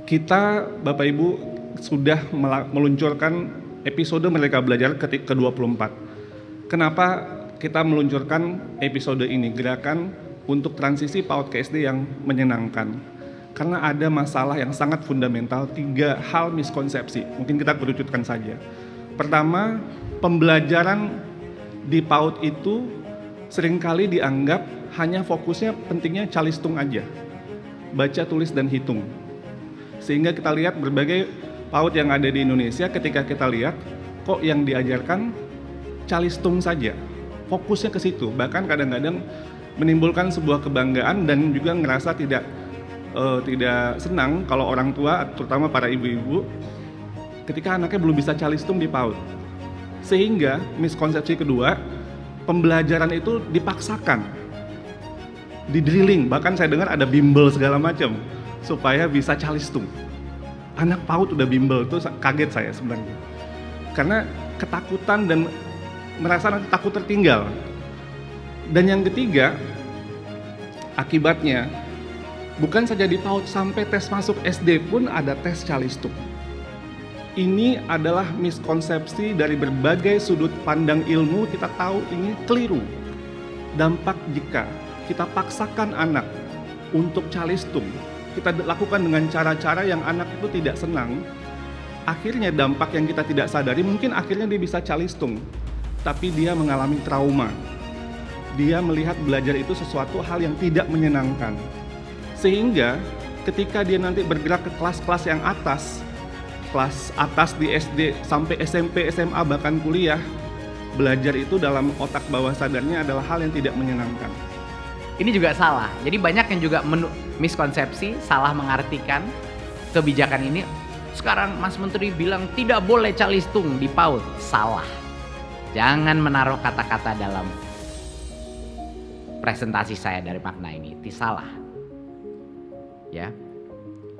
Kita Bapak Ibu sudah meluncurkan episode Merdeka Belajar ke-24. Kenapa kita meluncurkan episode ini, gerakan untuk transisi PAUD ke SD yang menyenangkan? Karena ada masalah yang sangat fundamental, 3 hal miskonsepsi. Mungkin kita kerucutkan saja. Pertama, pembelajaran di PAUD itu seringkali dianggap hanya fokusnya pentingnya calistung aja. Baca, tulis, dan hitung. Sehingga kita lihat berbagai PAUD yang ada di Indonesia, ketika kita lihat kok yang diajarkan calistung saja. Fokusnya ke situ, bahkan kadang-kadang menimbulkan sebuah kebanggaan dan juga ngerasa tidak senang kalau orang tua, terutama para ibu-ibu, ketika anaknya belum bisa calistung di PAUD. Sehingga miskonsepsi kedua, pembelajaran itu dipaksakan, di drilling, bahkan saya dengar ada bimbel segala macam supaya bisa calistung. Anak PAUD udah bimbel, itu kaget saya sebenarnya. Karena ketakutan dan merasa takut tertinggal. Dan yang ketiga, akibatnya bukan saja di PAUD, sampai tes masuk SD pun ada tes calistung. Ini adalah miskonsepsi dari berbagai sudut pandang ilmu. Kita tahu ini keliru. Dampak jika kita paksakan anak untuk calistung, kita lakukan dengan cara-cara yang anak itu tidak senang, akhirnya dampak yang kita tidak sadari, mungkin akhirnya dia bisa calistung, tapi dia mengalami trauma. Dia melihat belajar itu sesuatu hal yang tidak menyenangkan. Sehingga ketika dia nanti bergerak ke kelas-kelas yang atas, kelas atas di SD sampai SMP, SMA, bahkan kuliah, belajar itu dalam otak bawah sadarnya adalah hal yang tidak menyenangkan. Ini juga salah. Jadi banyak yang juga miskonsepsi, salah mengartikan kebijakan ini. Sekarang Mas Menteri bilang tidak boleh calistung di PAUD. Salah. Jangan menaruh kata-kata dalam presentasi saya dari makna ini. Itu salah. Ya.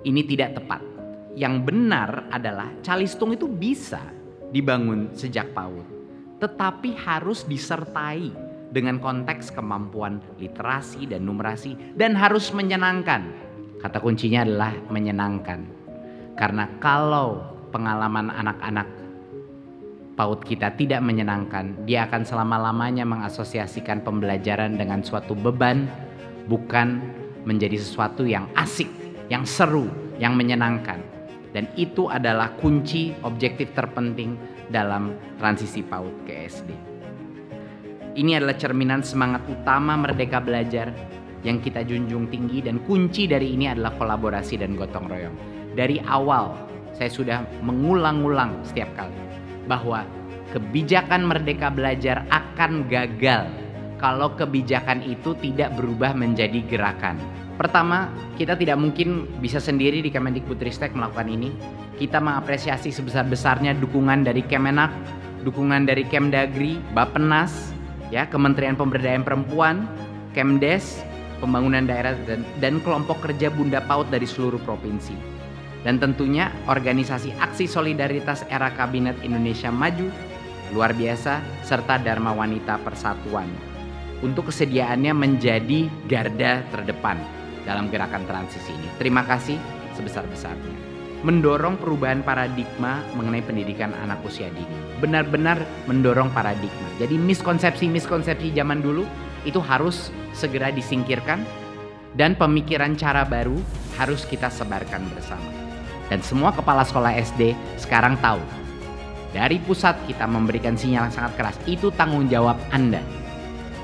Ini tidak tepat. Yang benar adalah calistung itu bisa dibangun sejak PAUD, tetapi harus disertai dengan konteks kemampuan literasi dan numerasi, dan harus menyenangkan. Kata kuncinya adalah menyenangkan. Karena kalau pengalaman anak-anak PAUD kita tidak menyenangkan, dia akan selama-lamanya mengasosiasikan pembelajaran dengan suatu beban, bukan menjadi sesuatu yang asik, yang seru, yang menyenangkan. Dan itu adalah kunci objektif terpenting dalam transisi PAUD ke SD. Ini adalah cerminan semangat utama Merdeka Belajar yang kita junjung tinggi, dan kunci dari ini adalah kolaborasi dan gotong royong. Dari awal saya sudah mengulang-ulang setiap kali bahwa kebijakan Merdeka Belajar akan gagal kalau kebijakan itu tidak berubah menjadi gerakan. Pertama, kita tidak mungkin bisa sendiri di Kemendikbudristek melakukan ini. Kita mengapresiasi sebesar-besarnya dukungan dari Kemenak, dukungan dari Kemdagri, Bappenas, ya, Kementerian Pemberdayaan Perempuan, Kemdes, Pembangunan Daerah, dan kelompok kerja Bunda PAUD dari seluruh provinsi. Dan tentunya organisasi Aksi Solidaritas Era Kabinet Indonesia Maju, luar biasa, serta Dharma Wanita Persatuan untuk kesediaannya menjadi garda terdepan dalam gerakan transisi ini. Terima kasih sebesar-besarnya. Mendorong perubahan paradigma mengenai pendidikan anak usia dini. Benar-benar mendorong paradigma. Jadi miskonsepsi zaman dulu itu harus segera disingkirkan, dan pemikiran cara baru harus kita sebarkan bersama. Dan semua kepala sekolah SD sekarang tahu, dari pusat kita memberikan sinyal yang sangat keras, itu tanggung jawab Anda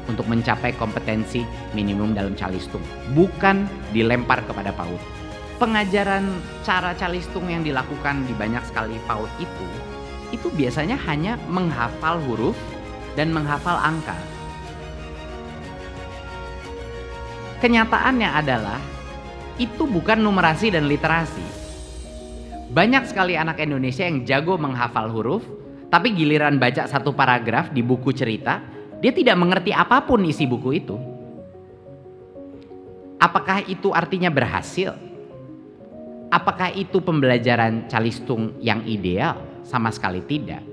untuk mencapai kompetensi minimum dalam calistung, bukan dilempar kepada PAUD. Pengajaran cara calistung yang dilakukan di banyak sekali PAUD itu biasanya hanya menghafal huruf dan menghafal angka. Kenyataannya adalah itu bukan numerasi dan literasi. Banyak sekali anak Indonesia yang jago menghafal huruf, tapi giliran baca satu paragraf di buku cerita, dia tidak mengerti apapun isi buku itu. Apakah itu artinya berhasil? Apakah itu pembelajaran calistung yang ideal? Sama sekali tidak.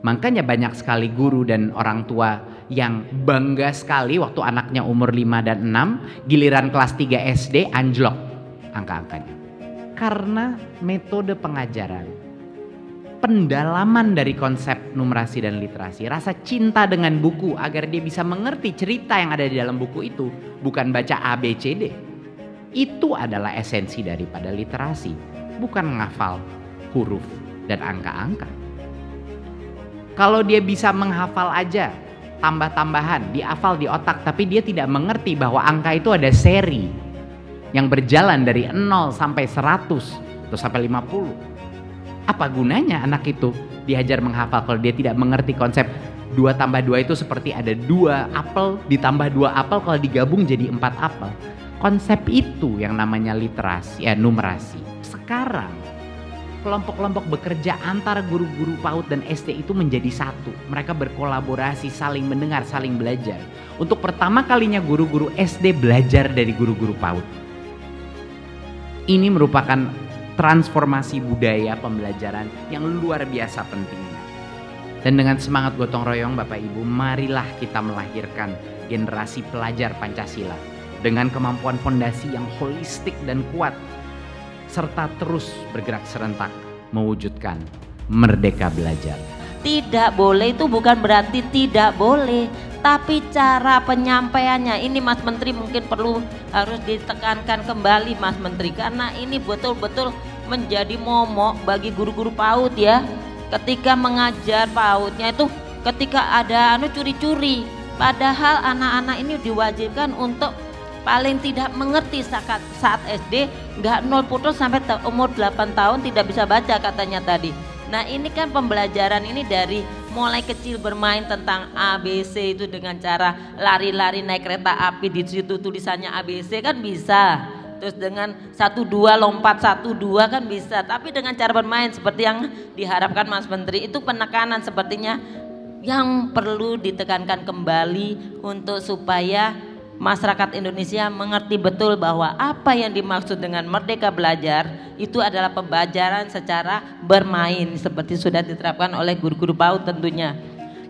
Makanya banyak sekali guru dan orang tua yang bangga sekali waktu anaknya umur 5 dan 6, giliran kelas 3 SD anjlok angka-angkanya. Karena metode pengajaran, pendalaman dari konsep numerasi dan literasi, rasa cinta dengan buku agar dia bisa mengerti cerita yang ada di dalam buku itu, bukan baca A, B, C, D. Itu adalah esensi daripada literasi, bukan menghafal huruf dan angka-angka. Kalau dia bisa menghafal aja, tambah-tambahan, dihafal di otak, tapi dia tidak mengerti bahwa angka itu ada seri yang berjalan dari 0 sampai 100 atau sampai 50. Apa gunanya anak itu diajar menghafal kalau dia tidak mengerti konsep 2 tambah 2 itu seperti ada 2 apel ditambah 2 apel kalau digabung jadi 4 apel. Konsep itu yang namanya literasi, numerasi. Sekarang kelompok-kelompok bekerja antara guru-guru PAUD dan SD itu menjadi satu. Mereka berkolaborasi, saling mendengar, saling belajar. Untuk pertama kalinya guru-guru SD belajar dari guru-guru PAUD. Ini merupakan transformasi budaya pembelajaran yang luar biasa pentingnya. Dan dengan semangat gotong royong Bapak Ibu, marilah kita melahirkan generasi pelajar Pancasila dengan kemampuan fondasi yang holistik dan kuat, serta terus bergerak serentak mewujudkan merdeka belajar. Tidak boleh itu bukan berarti tidak boleh, tapi cara penyampaiannya ini Mas Menteri mungkin perlu harus ditekankan kembali Mas Menteri, karena ini betul-betul menjadi momok bagi guru-guru PAUD ya. Ketika mengajar PAUDnya itu ketika ada curi-curi, padahal anak-anak ini diwajibkan untuk paling tidak mengerti saat SD, nggak 0 putus sampai umur 8 tahun tidak bisa baca katanya tadi. Nah ini kan pembelajaran ini dari mulai kecil bermain tentang ABC itu dengan cara lari-lari naik kereta api, di situ tulisannya ABC kan bisa. Terus dengan 1-2 lompat 1-2 kan bisa. Tapi dengan cara bermain seperti yang diharapkan Mas Menteri, itu penekanan sepertinya yang perlu ditekankan kembali untuk supaya masyarakat Indonesia mengerti betul bahwa apa yang dimaksud dengan merdeka belajar itu adalah pembelajaran secara bermain seperti sudah diterapkan oleh guru-guru PAUD tentunya.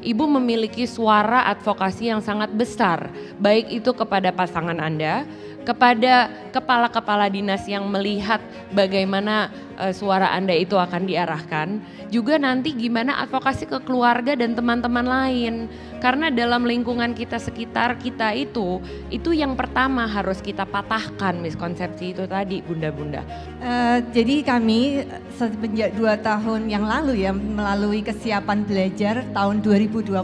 Ibu memiliki suara advokasi yang sangat besar, baik itu kepada pasangan Anda, kepada kepala-kepala dinas yang melihat bagaimana suara Anda itu akan diarahkan, juga nanti gimana advokasi ke keluarga dan teman-teman lain. Karena dalam lingkungan kita sekitar kita itu yang pertama harus kita patahkan miskonsepsi itu tadi, Bunda-Bunda. Jadi kami sejak 2 tahun yang lalu ya, melalui kesiapan belajar tahun 2021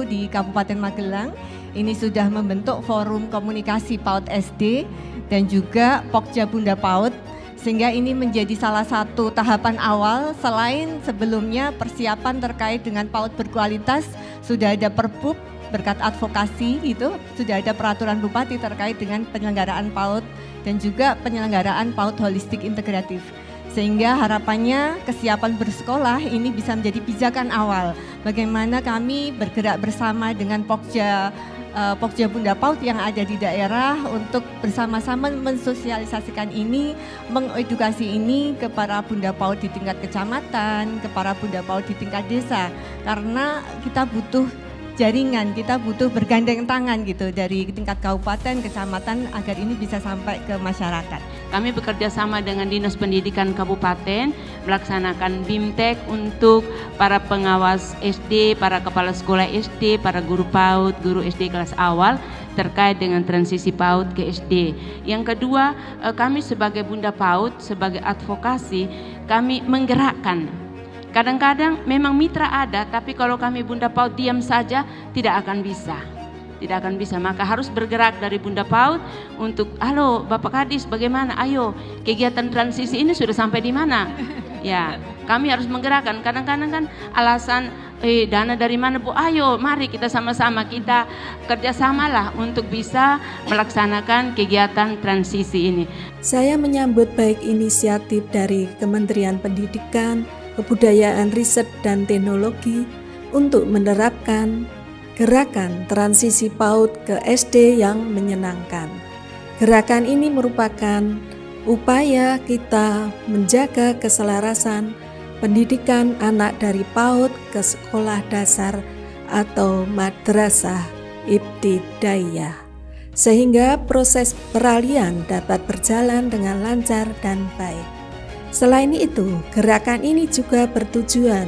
di Kabupaten Magelang, ini sudah membentuk forum komunikasi PAUD SD dan juga Pokja Bunda PAUD, sehingga ini menjadi salah satu tahapan awal. Selain sebelumnya persiapan terkait dengan PAUD berkualitas, sudah ada Perbup berkat advokasi gitu, sudah ada peraturan bupati terkait dengan penyelenggaraan PAUD dan juga penyelenggaraan PAUD holistik integratif. Sehingga harapannya kesiapan bersekolah ini bisa menjadi pijakan awal bagaimana kami bergerak bersama dengan Pokja Bunda PAUD yang ada di daerah untuk bersama-sama mensosialisasikan ini, mengedukasi ini ke para Bunda PAUD di tingkat kecamatan, ke para Bunda PAUD di tingkat desa. Karena kita butuh jaringan, kita butuh bergandeng tangan gitu dari tingkat kabupaten, kecamatan agar ini bisa sampai ke masyarakat. Kami bekerja sama dengan Dinas Pendidikan Kabupaten melaksanakan BIMTEK untuk para pengawas SD, para kepala sekolah SD, para guru PAUD, guru SD kelas awal terkait dengan transisi PAUD ke SD. Yang kedua, kami sebagai Bunda PAUD, sebagai advokasi, kami menggerakkan. Kadang-kadang memang mitra ada, tapi kalau kami Bunda PAUD diam saja tidak akan bisa. Tidak akan bisa, maka harus bergerak dari Bunda PAUD untuk, halo Bapak Kadis bagaimana, ayo kegiatan transisi ini sudah sampai di mana? Ya, kami harus menggerakkan. Kadang-kadang kan alasan, dana dari mana Bu? Ayo mari kita sama-sama, kita kerjasamalah untuk bisa melaksanakan kegiatan transisi ini. Saya menyambut baik inisiatif dari Kementerian Pendidikan, Kebudayaan, Riset, dan Teknologi untuk menerapkan gerakan transisi PAUD ke SD yang menyenangkan. Gerakan ini merupakan upaya kita menjaga keselarasan pendidikan anak dari PAUD ke sekolah dasar atau madrasah ibtidaiyah, sehingga proses peralihan dapat berjalan dengan lancar dan baik. Selain itu, gerakan ini juga bertujuan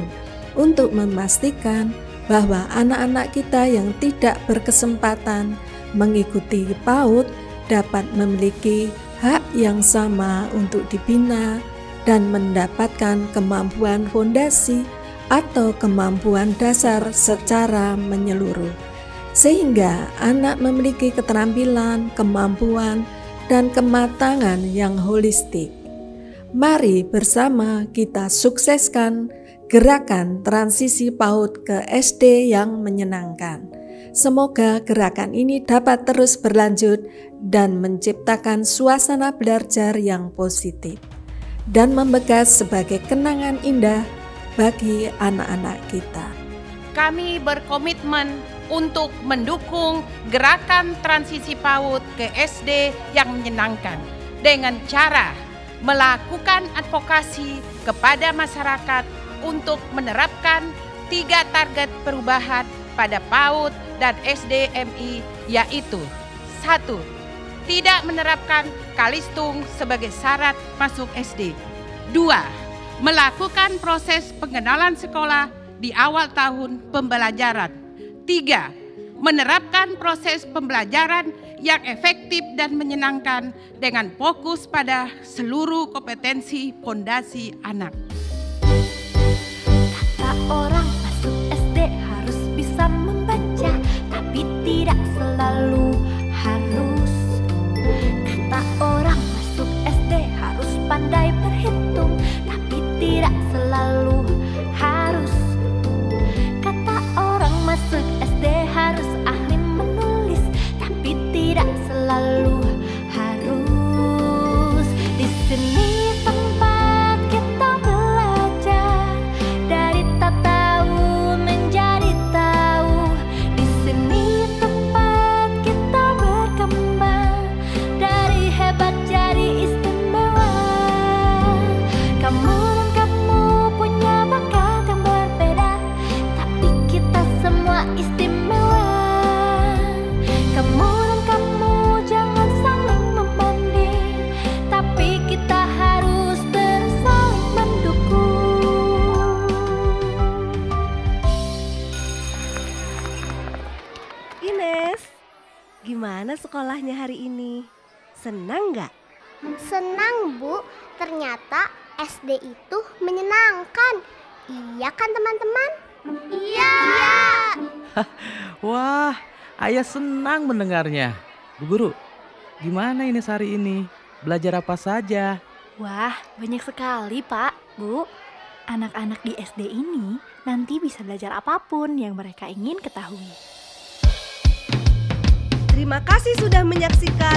untuk memastikan bahwa anak-anak kita yang tidak berkesempatan mengikuti PAUD dapat memiliki hak yang sama untuk dibina dan mendapatkan kemampuan fondasi atau kemampuan dasar secara menyeluruh, sehingga anak memiliki keterampilan, kemampuan, dan kematangan yang holistik. Mari bersama kita sukseskan gerakan transisi PAUD ke SD yang menyenangkan. Semoga gerakan ini dapat terus berlanjut dan menciptakan suasana belajar yang positif dan membekas sebagai kenangan indah bagi anak-anak kita. Kami berkomitmen untuk mendukung gerakan transisi PAUD ke SD yang menyenangkan dengan cara melakukan advokasi kepada masyarakat untuk menerapkan 3 target perubahan pada PAUD dan SDMI, yaitu 1. Tidak menerapkan Kalistung sebagai syarat masuk SD. 2. Melakukan proses pengenalan sekolah di awal tahun pembelajaran. 3. Menerapkan proses pembelajaran yang efektif dan menyenangkan dengan fokus pada seluruh kompetensi fondasi anak. Kata orang masuk SD harus bisa membaca, tapi tidak selalu harus. Kata orang masuk SD harus pandai berhitung, tapi tidak selalu harus. Kata orang masuk SD harus ahli menulis, tapi tidak selalu harus. Di sini tempat kita belajar, dari tak tahu menjadi tahu. Di sini tempat kita berkembang, dari hebat jadi istimewa. Kamu dan kamu punya bakat yang berbeda, tapi kita semua istimewa. Kamu dan kamu jangan saling membanding, tapi kita harus terus saling mendukung. Ines, gimana sekolahnya hari ini? Senang nggak? Senang, Bu. Ternyata SD itu menyenangkan. Iya kan, teman-teman? Iya. Wah, Ayah senang mendengarnya. Bu Guru, gimana ini hari ini? Belajar apa saja? Wah, banyak sekali Pak, Bu. Anak-anak di SD ini nanti bisa belajar apapun yang mereka ingin ketahui. Terima kasih sudah menyaksikan